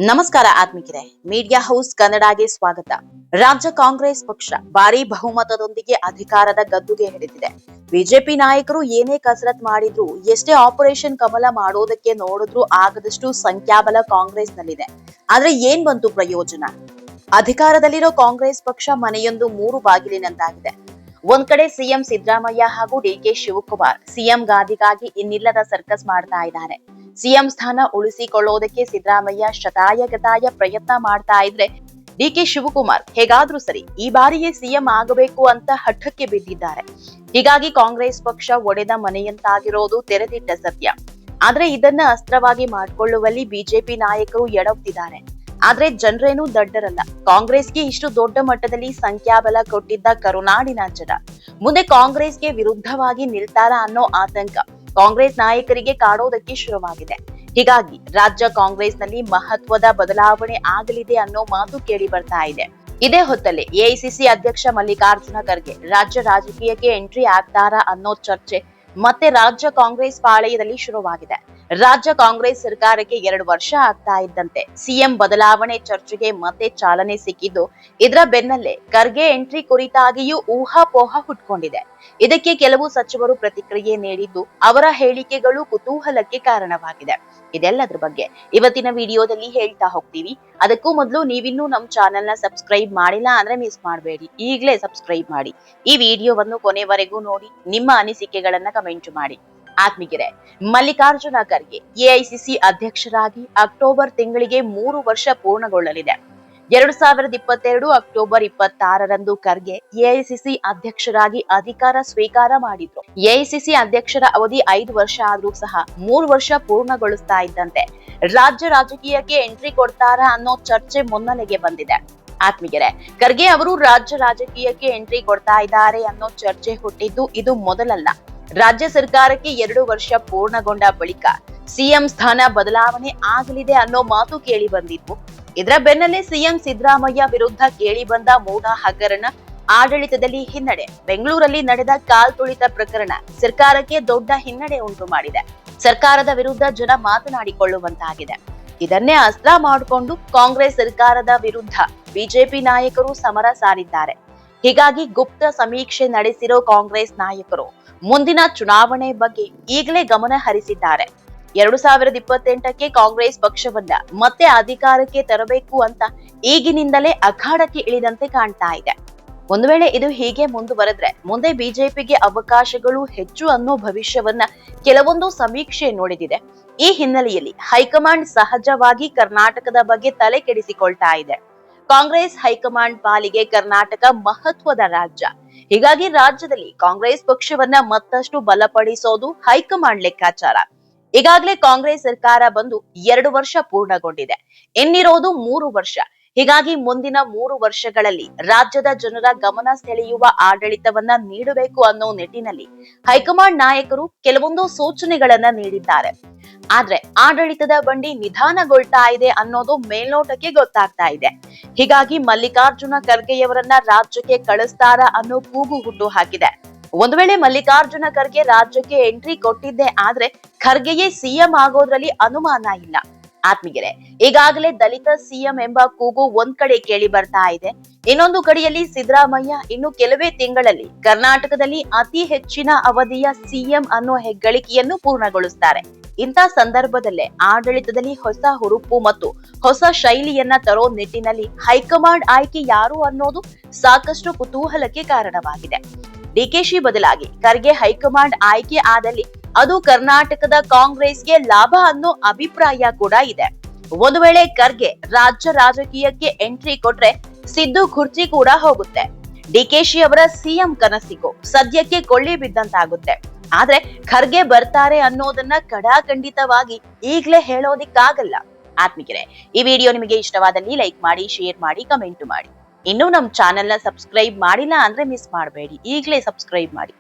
ನಮಸ್ಕಾರ ಆತ್ಮಿಕರೇ, media house ಕನ್ನಡಗೆ ಸ್ವಾಗತ. ರಾಜ್ಯ ಕಾಂಗ್ರೆಸ್ ಪಕ್ಷ ಭಾರಿ ಬಹುಮತದೊಂದಿಗೆ ಅಧಿಕಾರದ ಗದ್ದುಗೆ ಹಿಡಿದಿದೆ. ಬಿಜೆಪಿ ನಾಯಕರು ಏನೇ ಕಸರತ್ ಮಾಡಿದ್ರು, ಎಷ್ಟೇ ಆಪರೇಷನ್ ಕಮಲ ಮಾಡೋದಕ್ಕೆ ನೋಡಿದ್ರು ಆಗದಷ್ಟು ಸಂಖ್ಯಾಬಲ ಕಾಂಗ್ರೆಸ್ನಲ್ಲಿದೆ. ಆದ್ರೆ ಏನ್ ಬಂತು ಪ್ರಯೋಜನ? ಅಧಿಕಾರದಲ್ಲಿರೋ ಕಾಂಗ್ರೆಸ್ ಪಕ್ಷ ಮನೆಯೊಂದು ಮೂರು ಬಾಗಿಲಿನಂತಾಗಿದೆ. ಒಂದ್ ಕಡೆ ಸಿಎಂ ಸಿದ್ದರಾಮಯ್ಯ ಹಾಗೂ ಡಿಕೆ ಶಿವಕುಮಾರ್ ಸಿಎಂ ಗಾದಿಗಾಗಿ ಇನ್ನಿಲ್ಲದ ಸರ್ಕಸ್ ಮಾಡ್ತಾ ಇದ್ದಾರೆ. ಸಿಎಂ ಸ್ಥಾನ ಉಳಿಸಿಕೊಳ್ಳೋದಕ್ಕೆ ಸಿದ್ದರಾಮಯ್ಯ ಶತಾಯಗತಾಯ ಪ್ರಯತ್ನ ಮಾಡ್ತಾ ಇದ್ರೆ, ಡಿಕೆ ಶಿವಕುಮಾರ್ ಹೇಗಾದ್ರೂ ಸರಿ ಈ ಬಾರಿಗೆ ಸಿಎಂ ಆಗಬೇಕು ಅಂತ ಹಠಕ್ಕೆ ಬಿದ್ದಿದ್ದಾರೆ. ಹೀಗಾಗಿ ಕಾಂಗ್ರೆಸ್ ಪಕ್ಷ ಒಡೆದ ಮನೆಯಂತಾಗಿರೋದು ತೆರೆದಿಟ್ಟ ಸತ್ಯ. ಆದ್ರೆ ಇದನ್ನ ಅಸ್ತ್ರವಾಗಿ ಮಾಡಿಕೊಳ್ಳುವಲ್ಲಿ ಬಿಜೆಪಿ ನಾಯಕರು ಎಡವ್ತಿದ್ದಾರೆ. ಆದ್ರೆ ಜನರೇನು ದಡ್ಡರಲ್ಲ. ಕಾಂಗ್ರೆಸ್ಗೆ ಇಷ್ಟು ದೊಡ್ಡ ಮಟ್ಟದಲ್ಲಿ ಸಂಖ್ಯಾಬಲ ಕೊಟ್ಟಿದ್ದ ಕರುನಾಡಿನ ಜನ ಮುಂದೆ ಕಾಂಗ್ರೆಸ್ಗೆ ವಿರುದ್ಧವಾಗಿ ನಿಲ್ತಾರ ಅನ್ನೋ ಆತಂಕ ಕಾಂಗ್ರೆಸ್ ನಾಯಕರಿಗೆ ಕಾಡೋದಕ್ಕೆ ಶುರುವಾಗಿದೆ. ಹೀಗಾಗಿ ರಾಜ್ಯ ಕಾಂಗ್ರೆಸ್ನಲ್ಲಿ ಮಹತ್ವದ ಬದಲಾವಣೆ ಆಗಲಿದೆ ಅನ್ನೋ ಮಾತು ಕೇಳಿ ಬರ್ತಾ ಇದೆ. ಇದೇ ಹೊತ್ತಲ್ಲಿ ಎಐಸಿಸಿ ಅಧ್ಯಕ್ಷ ಮಲ್ಲಿಕಾರ್ಜುನ ಖರ್ಗೆ ರಾಜ್ಯ ರಾಜಕೀಯಕ್ಕೆ ಎಂಟ್ರಿ ಆಗ್ತಾರಾ ಅನ್ನೋ ಚರ್ಚೆ ಮತ್ತೆ ರಾಜ್ಯ ಕಾಂಗ್ರೆಸ್ ಪಾಳೆಯದಲ್ಲಿ ಶುರುವಾಗಿದೆ. ರಾಜ್ಯ ಕಾಂಗ್ರೆಸ್ ಸರ್ಕಾರಕ್ಕೆ 2 ವರ್ಷ ಆಗ್ತಾ ಇದ್ದಂತೆ ಸಿಎಂ ಬದಲಾವಣೆ ಚರ್ಚೆಗೆ ಮತ್ತೆ ಚಾಲನೆ ಸಿಕ್ಕಿದ್ದು, ಇದರ ಬೆನ್ನಲ್ಲೇ ಖರ್ಗೆ ಎಂಟ್ರಿ ಕುರಿತಾಗಿಯೂ ಊಹಾಪೋಹ ಹುಟ್ಕೊಂಡಿದೆ. ಇದಕ್ಕೆ ಕೆಲವು ಸಚಿವರು ಪ್ರತಿಕ್ರಿಯೆ ನೀಡಿದ್ದು, ಅವರ ಹೇಳಿಕೆಗಳು ಕುತೂಹಲಕ್ಕೆ ಕಾರಣವಾಗಿದೆ. ಇದೆಲ್ಲದ್ರ ಬಗ್ಗೆ ಇವತ್ತಿನ ವಿಡಿಯೋದಲ್ಲಿ ಹೇಳ್ತಾ ಹೋಗ್ತೀವಿ. ಅದಕ್ಕೂ ಮೊದಲು ನೀವಿನ್ನೂ ನಮ್ ಚಾನೆಲ್ ನ ಸಬ್ಸ್ಕ್ರೈಬ್ ಮಾಡಿಲ್ಲ ಅಂದ್ರೆ ಮಿಸ್ ಮಾಡಬೇಡಿ, ಈಗಲೇ ಸಬ್ಸ್ಕ್ರೈಬ್ ಮಾಡಿ. ಈ ವಿಡಿಯೋವನ್ನು ಕೊನೆವರೆಗೂ ನೋಡಿ, ನಿಮ್ಮ ಅನಿಸಿಕೆಗಳನ್ನ ಕಮೆಂಟ್ ಮಾಡಿ. ಆತ್ಮೀಯರೇ, ಮಲ್ಲಿಕಾರ್ಜುನ ಖರ್ಗೆ ಎಐಸಿಸಿ ಅಧ್ಯಕ್ಷರಾಗಿ ಅಕ್ಟೋಬರ್ ತಿಂಗಳಿಗೆ 3 ವರ್ಷ ಪೂರ್ಣಗೊಳ್ಳಲಿದೆ. 2022 ಅಕ್ಟೋಬರ್ 26ರಂದು ಖರ್ಗೆ ಎಐಸಿಸಿ ಅಧ್ಯಕ್ಷರಾಗಿ ಅಧಿಕಾರ ಸ್ವೀಕಾರ ಮಾಡಿದ್ರು. ಎಐಸಿಸಿ ಅಧ್ಯಕ್ಷರ ಅವಧಿ 5 ವರ್ಷ ಆದ್ರೂ ಸಹ 3 ವರ್ಷ ಪೂರ್ಣಗೊಳಿಸ್ತಾ ಇದ್ದಂತೆ ರಾಜ್ಯ ರಾಜಕೀಯಕ್ಕೆ ಎಂಟ್ರಿ ಕೊಡ್ತಾರಾ ಅನ್ನೋ ಚರ್ಚೆ ಮುನ್ನೆಲೆಗೆ ಬಂದಿದೆ. ಆತ್ಮೀಯರೇ, ಖರ್ಗೆ ಅವರು ರಾಜ್ಯ ರಾಜಕೀಯಕ್ಕೆ ಎಂಟ್ರಿ ಕೊಡ್ತಾ ಇದ್ದಾರೆ ಅನ್ನೋ ಚರ್ಚೆ ಹುಟ್ಟಿದ್ದು ಇದು ಮೊದಲಲ್ಲ. ರಾಜ್ಯ ಸರ್ಕಾರಕ್ಕೆ 2 ವರ್ಷ ಪೂರ್ಣಗೊಂಡ ಬಳಿಕ ಸಿಎಂ ಸ್ಥಾನ ಬದಲಾವಣೆ ಆಗಲಿದೆ ಅನ್ನೋ ಮಾತು ಕೇಳಿ ಬಂದಿತ್ತು. ಇದರ ಬೆನ್ನಲ್ಲೇ ಸಿಎಂ ಸಿದ್ದರಾಮಯ್ಯ ವಿರುದ್ಧ ಕೇಳಿ ಬಂದ ಮೂಢ ಹಗರಣ, ಆಡಳಿತದಲ್ಲಿ ಹಿನ್ನಡೆ, ಬೆಂಗಳೂರಲ್ಲಿ ನಡೆದ ಕಾಲ್ ತುಳಿತ ಪ್ರಕರಣ ಸರ್ಕಾರಕ್ಕೆ ದೊಡ್ಡ ಹಿನ್ನಡೆ ಉಂಟು ಮಾಡಿದೆ. ಸರ್ಕಾರದ ವಿರುದ್ಧ ಜನ ಮಾತನಾಡಿಕೊಳ್ಳುವಂತಾಗಿದೆ. ಇದನ್ನೇ ಅಸ್ತ್ರ ಮಾಡಿಕೊಂಡು ಕಾಂಗ್ರೆಸ್ ಸರ್ಕಾರದ ವಿರುದ್ಧ ಬಿಜೆಪಿ ನಾಯಕರು ಸಮರ ಸಾರಿದ್ದಾರೆ. ಹೀಗಾಗಿ ಗುಪ್ತ ಸಮೀಕ್ಷೆ ನಡೆಸಿರೋ ಕಾಂಗ್ರೆಸ್ ನಾಯಕರು ಮುಂದಿನ ಚುನಾವಣೆ ಬಗ್ಗೆ ಈಗಲೇ ಗಮನ ಹರಿಸಿದ್ದಾರೆ. 2028ಕ್ಕೆ ಕಾಂಗ್ರೆಸ್ ಪಕ್ಷವನ್ನ ಮತ್ತೆ ಅಧಿಕಾರಕ್ಕೆ ತರಬೇಕು ಅಂತ ಈಗಿನಿಂದಲೇ ಅಖಾಡಕ್ಕೆ ಇಳಿದಂತೆ ಕಾಣ್ತಾ ಇದೆ. ಒಂದು ವೇಳೆ ಇದು ಹೀಗೆ ಮುಂದುವರೆದ್ರೆ ಮುಂದೆ ಬಿಜೆಪಿಗೆ ಅವಕಾಶಗಳು ಹೆಚ್ಚು ಅನ್ನೋ ಭವಿಷ್ಯವನ್ನ ಕೆಲವೊಂದು ಸಮೀಕ್ಷೆ ನೋಡಿದಿದೆ. ಈ ಹಿನ್ನೆಲೆಯಲ್ಲಿ ಹೈಕಮಾಂಡ್ ಸಹಜವಾಗಿ ಕರ್ನಾಟಕದ ಬಗ್ಗೆ ತಲೆ ಕೆಡಿಸಿಕೊಳ್ತಾ ಇದೆ. ಕಾಂಗ್ರೆಸ್ ಹೈಕಮಾಂಡ್ ಪಾಲಿಗೆ ಕರ್ನಾಟಕ ಮಹತ್ವದ ರಾಜ್ಯ. ಹೀಗಾಗಿ ರಾಜ್ಯದಲ್ಲಿ ಕಾಂಗ್ರೆಸ್ ಪಕ್ಷವನ್ನ ಮತ್ತಷ್ಟು ಬಲಪಡಿಸೋದು ಹೈಕಮಾಂಡ್ ಲೆಕ್ಕಾಚಾರ. ಈಗಾಗಲೇ ಕಾಂಗ್ರೆಸ್ ಸರ್ಕಾರ ಬಂದು 2 ವರ್ಷ ಪೂರ್ಣಗೊಂಡಿದೆ. ಇನ್ನಿರೋದು 3 ವರ್ಷ. ಹೀಗಾಗಿ ಮುಂದಿನ 3 ವರ್ಷಗಳಲ್ಲಿ ರಾಜ್ಯದ ಜನರ ಗಮನ ಸೆಳೆಯುವ ಆಡಳಿತವನ್ನ ನೀಡಬೇಕು ಅನ್ನೋ ನಿಟ್ಟಿನಲ್ಲಿ ಹೈಕಮಾಂಡ್ ನಾಯಕರು ಕೆಲವೊಂದು ಸೂಚನೆಗಳನ್ನ ನೀಡಿದ್ದಾರೆ. ಆದ್ರೆ ಆಡಳಿತದ ಬಂಡಿ ನಿಧಾನಗೊಳ್ತಾ ಇದೆ ಅನ್ನೋದು ಮೇಲ್ನೋಟಕ್ಕೆ ಗೊತ್ತಾಗ್ತಾ ಇದೆ. ಹೀಗಾಗಿ ಮಲ್ಲಿಕಾರ್ಜುನ ಖರ್ಗೆಯವರನ್ನ ರಾಜ್ಯಕ್ಕೆ ಕಳಿಸ್ತಾರಾ ಅನ್ನೋ ಕೂಗು ಹುಟ್ಟು ಹಾಕಿದೆ. ಒಂದು ವೇಳೆ ಮಲ್ಲಿಕಾರ್ಜುನ ಖರ್ಗೆ ರಾಜ್ಯಕ್ಕೆ ಎಂಟ್ರಿ ಕೊಟ್ಟಿದ್ದೆ ಆದ್ರೆ ಖರ್ಗೆಯೇ ಸಿಎಂ ಆಗೋದ್ರಲ್ಲಿ ಅನುಮಾನ ಇಲ್ಲ. ಆತ್ಮೀಯರೇ, ಈಗಾಗಲೇ ದಲಿತ ಸಿಎಂ ಎಂಬ ಕೂಗು ಒಂದ್ ಕಡೆ ಕೇಳಿ ಬರ್ತಾ ಇದೆ. ಇನ್ನೊಂದು ಕಡೆಯಲ್ಲಿ ಸಿದ್ದರಾಮಯ್ಯ ಇನ್ನು ಕೆಲವೇ ತಿಂಗಳಲ್ಲಿ ಕರ್ನಾಟಕದಲ್ಲಿ ಅತಿ ಹೆಚ್ಚಿನ ಅವಧಿಯ ಸಿಎಂ ಅನ್ನೋ ಹೆಗ್ಗಳಿಕೆಯನ್ನು ಪೂರ್ಣಗೊಳಿಸ್ತಾರೆ. ಇಂಥ ಸಂದರ್ಭದಲ್ಲೇ ಆಡಳಿತದಲ್ಲಿ ಹೊಸ ಹುರುಪು ಮತ್ತು ಹೊಸ ಶೈಲಿಯನ್ನ ತರೋ ನಿಟ್ಟಿನಲ್ಲಿ ಹೈಕಮಾಂಡ್ ಆಯ್ಕೆ ಯಾರು ಅನ್ನೋದು ಸಾಕಷ್ಟು ಕುತೂಹಲಕ್ಕೆ ಕಾರಣವಾಗಿದೆ. ಡಿಕೆಶಿ ಬದಲಾಗಿ ಖರ್ಗೆ ಹೈಕಮಾಂಡ್ ಆಯ್ಕೆ ಆದಲ್ಲಿ ಅದು ಕರ್ನಾಟಕದ ಕಾಂಗ್ರೆಸ್ಗೆ ಲಾಭ ಅನ್ನೋ ಅಭಿಪ್ರಾಯ ಕೂಡ ಇದೆ. ಒಂದು ವೇಳೆ ಖರ್ಗೆ ರಾಜ್ಯ ರಾಜಕೀಯಕ್ಕೆ ಎಂಟ್ರಿ ಕೊಟ್ರೆ ಸಿದ್ದು ಕುರ್ಚಿ ಕೂಡ ಹೋಗುತ್ತೆ. ಡಿಕೆಶಿ ಅವರ ಸಿಎಂ ಕನಸಿಗೂ ಸದ್ಯಕ್ಕೆ ಕೊಳ್ಳಿ ಬಿದ್ದಂತಾಗುತ್ತೆ. ಆದ್ರೆ ಖರ್ಗೆ ಬರ್ತಾರೆ ಅನ್ನೋದನ್ನ ಖಡಾಖಂಡಿತವಾಗಿ ಈಗ್ಲೇ ಹೇಳೋದಿಕ್ಕಾಗಲ್ಲ. ಆತ್ಮೀಯರೇ, ಈ ವಿಡಿಯೋ ನಿಮಗೆ ಇಷ್ಟವಾದಲ್ಲಿ ಲೈಕ್ ಮಾಡಿ, ಶೇರ್ ಮಾಡಿ, ಕಮೆಂಟ್ ಮಾಡಿ. ಇನ್ನೂ ನಮ್ ಚಾನೆಲ್ ನ ಸಬ್ಸ್ಕ್ರೈಬ್ ಮಾಡಿಲ್ಲ ಅಂದ್ರೆ ಮಿಸ್ ಮಾಡಬೇಡಿ, ಈಗಲೇ ಸಬ್ಸ್ಕ್ರೈಬ್ ಮಾಡಿ.